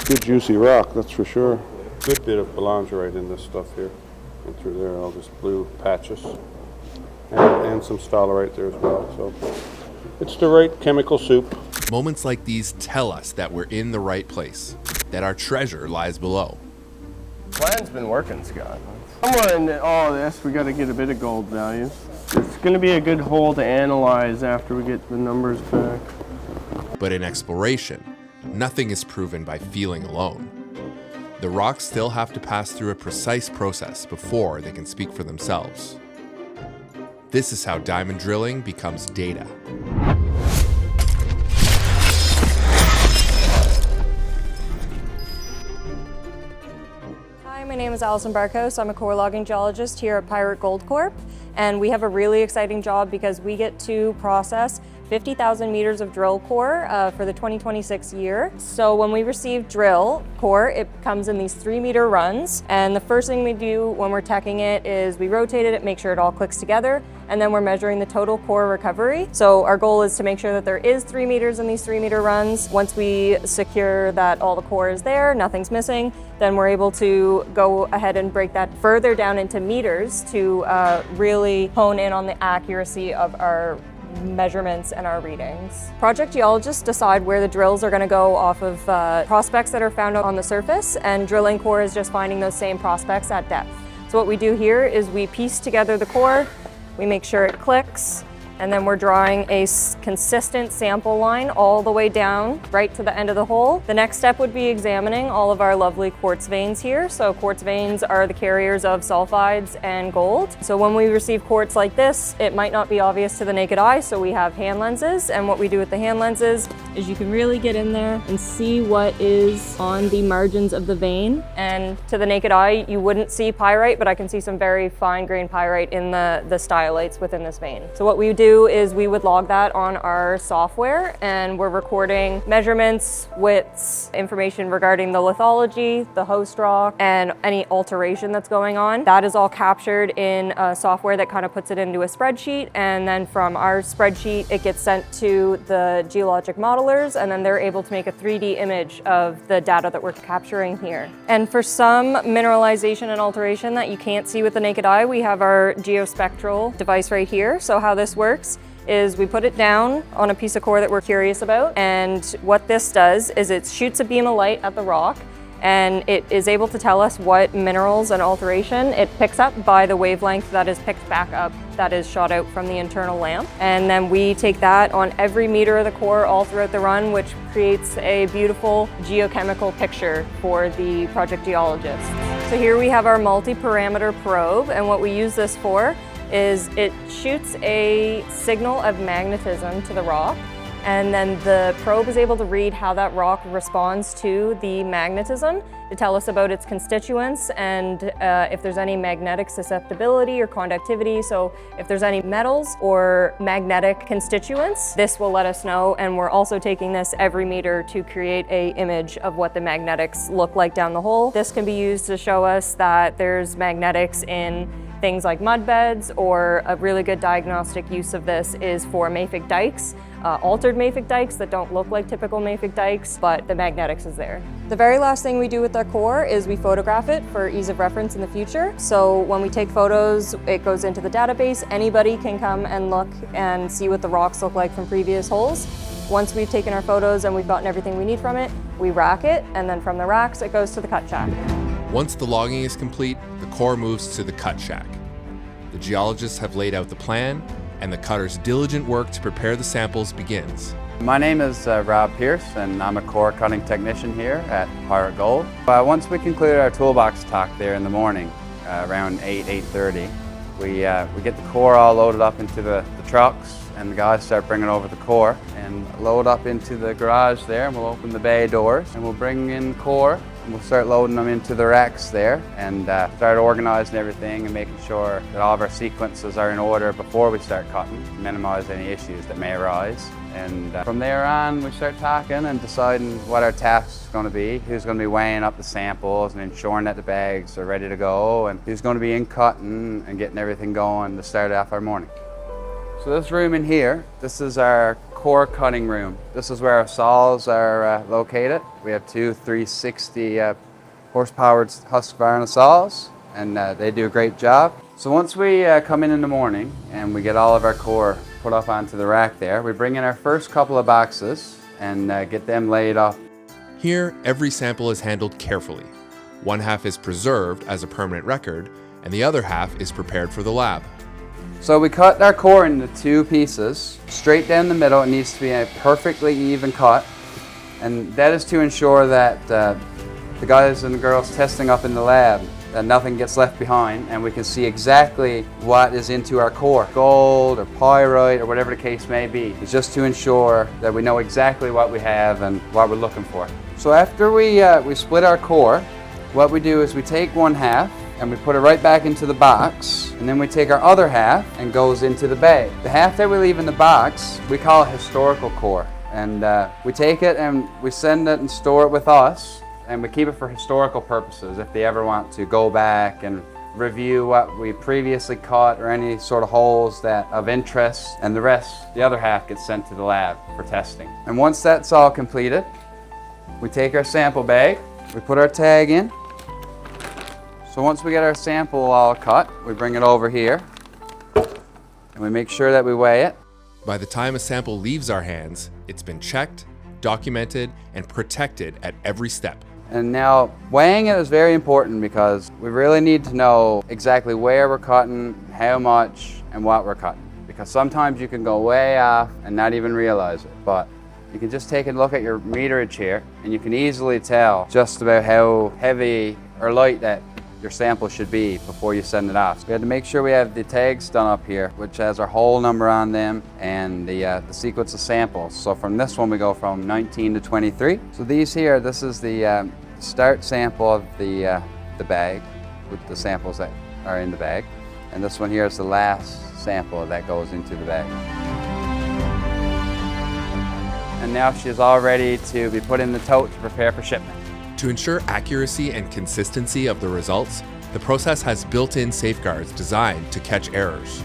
Good juicy rock, that's for sure. Good bit of belangerite in this stuff here. And through there, all this blue patches. And some stalarite there as well. So it's the right chemical soup. Moments like these tell us that we're in the right place, that our treasure lies below. Plan's been working, Scott. Somewhere in all this, we got to get a bit of gold value. It's going to be a good hole to analyze after we get the numbers back. But in exploration, nothing is proven by feeling alone. The rocks still have to pass through a precise process before they can speak for themselves. This is how diamond drilling becomes data. Hi, my name is Alison Barkhouse. I'm a core logging geologist here at Pirate Gold Corp. And we have a really exciting job because we get to process 50,000 meters of drill core for the 2026 year. So when we receive drill core, it comes in these 3-meter runs. And the first thing we do when we're teching it is we rotate it, make sure it all clicks together, and then we're measuring the total core recovery. So our goal is to make sure that there is 3 meters in these 3-meter runs. Once we secure that all the core is there, nothing's missing, then we're able to go ahead and break that further down into meters to really hone in on the accuracy of our measurements and our readings. Project geologists decide where the drills are going to go off of prospects that are found on the surface, and drilling core is just finding those same prospects at depth. So what we do here is we piece together the core, we make sure it clicks, and then we're drawing a consistent sample line all the way down right to the end of the hole. The next step would be examining all of our lovely quartz veins here. So quartz veins are the carriers of sulfides and gold. So when we receive quartz like this, it might not be obvious to the naked eye, so we have hand lenses. And what we do with the hand lenses is you can really get in there and see what is on the margins of the vein. And to the naked eye, you wouldn't see pyrite, but I can see some very fine-grained pyrite in the stylites within this vein. So what we do is we would log that on our software, and we're recording measurements, widths, information regarding the lithology, the host rock, and any alteration that's going on. That is all captured in a software that kind of puts it into a spreadsheet, and then from our spreadsheet it gets sent to the geologic modelers, and then they're able to make a 3D image of the data that we're capturing here. And for some mineralization and alteration that you can't see with the naked eye, we have our geospectral device right here. So how this works is we put it down on a piece of core that we're curious about, and what this does is it shoots a beam of light at the rock, and it is able to tell us what minerals and alteration it picks up by the wavelength that is picked back up, that is shot out from the internal lamp. And then we take that on every meter of the core all throughout the run, which creates a beautiful geochemical picture for the project geologist. So here we have our multi-parameter probe, and what we use this for is it shoots a signal of magnetism to the rock, and then the probe is able to read how that rock responds to the magnetism to tell us about its constituents and if there's any magnetic susceptibility or conductivity. So if there's any metals or magnetic constituents, this will let us know, and we're also taking this every meter to create an image of what the magnetics look like down the hole. This can be used to show us that there's magnetics in things like mud beds, or a really good diagnostic use of this is for mafic dikes, altered mafic dikes that don't look like typical mafic dikes, but the magnetics is there. The very last thing we do with our core is we photograph it for ease of reference in the future. So when we take photos, it goes into the database. Anybody can come and look and see what the rocks look like from previous holes. Once we've taken our photos and we've gotten everything we need from it, we rack it, and then from the racks it goes to the cut shack. Once the logging is complete, the core moves to the cut shack. The geologists have laid out the plan, and the cutter's diligent work to prepare the samples begins. My name is Rob Pierce, and I'm a core cutting technician here at Pirate Gold. Once we concluded our toolbox talk there in the morning, around 8:30, we get the core all loaded up into the trucks, and the guys start bringing over the core and load up into the garage there, and we'll open the bay doors and we'll bring in core. And we'll start loading them into the racks there and start organizing everything and making sure that all of our sequences are in order before we start cutting, to minimize any issues that may arise. And from there on, we start talking and deciding what our task is going to be, who's going to be weighing up the samples and ensuring that the bags are ready to go, and who's going to be in cutting and getting everything going to start off our morning. So this room in here, this is our core cutting room. This is where our saws are located. We have two 360 horsepower Husqvarna saws, and they do a great job. So once we come in the morning and we get all of our core put up onto the rack there, we bring in our first couple of boxes and get them laid up. Here, every sample is handled carefully. One half is preserved as a permanent record, and the other half is prepared for the lab. So we cut our core into two pieces. Straight down the middle, it needs to be a perfectly even cut. And that is to ensure that the guys and the girls testing up in the lab, that nothing gets left behind, and we can see exactly what is into our core. Gold or pyrite or whatever the case may be. It's just to ensure that we know exactly what we have and what we're looking for. So after we split our core, what we do is we take one half and we put it right back into the box, and then we take our other half and goes into the bag. The half that we leave in the box, we call it historical core. And we take it and we send it and store it with us, and we keep it for historical purposes if they ever want to go back and review what we previously caught or any sort of holes that of interest, and the rest, the other half, gets sent to the lab for testing. And once that's all completed, we take our sample bag, we put our tag in. So once we get our sample all cut, we bring it over here and we make sure that we weigh it. By the time a sample leaves our hands, it's been checked, documented, and protected at every step. And now weighing it is very important because we really need to know exactly where we're cutting, how much, and what we're cutting. Because sometimes you can go way off and not even realize it. But you can just take a look at your meterage here and you can easily tell just about how heavy or light that your sample should be before you send it off. So we had to make sure we have the tags done up here, which has our hole number on them and the sequence of samples. So from this one we go from 19 to 23. So these here, this is the start sample of the bag with the samples that are in the bag. And this one here is the last sample that goes into the bag. And now she's all ready to be put in the tote to prepare for shipment. To ensure accuracy and consistency of the results, the process has built-in safeguards designed to catch errors.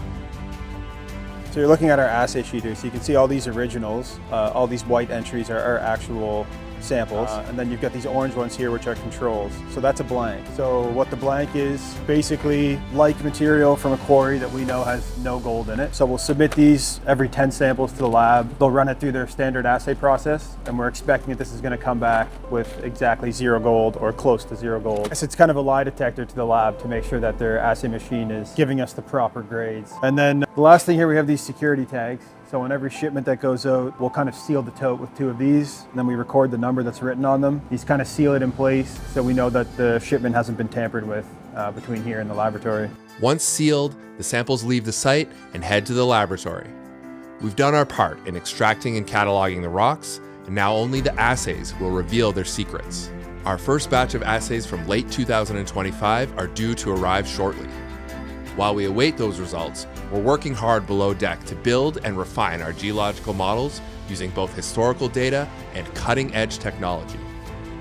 So you're looking at our assay sheet here, so you can see all these originals, all these white entries are actual samples, and then you've got these orange ones here which are controls. So that's a blank. So what the blank is, basically like material from a quarry that we know has no gold in it. So we'll submit these every 10 samples to the lab. They'll run it through their standard assay process, and we're expecting that this is going to come back with exactly 0 gold or close to 0 gold. So it's kind of a lie detector to the lab to make sure that their assay machine is giving us the proper grades. And then the last thing here, we have these security tags. So on every shipment that goes out, we'll kind of seal the tote with 2 of these, and then we record the number that's written on them. These kind of seal it in place so we know that the shipment hasn't been tampered with between here and the laboratory. Once sealed, the samples leave the site and head to the laboratory. We've done our part in extracting and cataloging the rocks, and now only the assays will reveal their secrets. Our first batch of assays from late 2025 are due to arrive shortly. While we await those results, we're working hard below deck to build and refine our geological models using both historical data and cutting-edge technology.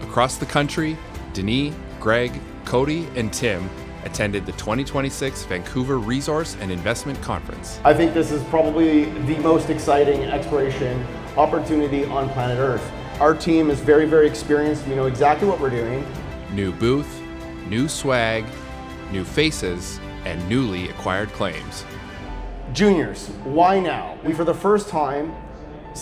Across the country, Denis, Greg, Cody, and Tim attended the 2026 Vancouver Resource and Investment Conference. I think this is probably the most exciting exploration opportunity on planet Earth. Our team is very, very experienced. We know exactly what we're doing. New booth, new swag, new faces, and newly acquired claims. Juniors, why now? For the first time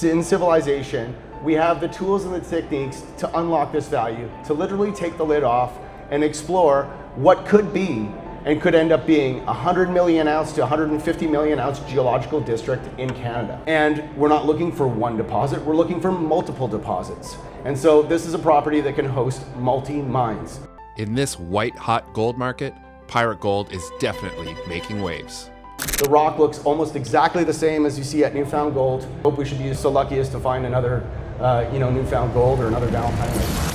in civilization, we have the tools and the techniques to unlock this value, to literally take the lid off and explore what could be and could end up being a 100 million ounce to 150 million ounce geological district in Canada. And we're not looking for one deposit, we're looking for multiple deposits. And so this is a property that can host multi-mines. In this white-hot gold market, Pirate Gold is definitely making waves. The rock looks almost exactly the same as you see at Newfound Gold. Hope we should be so lucky as to find another Newfound Gold or another Valentine.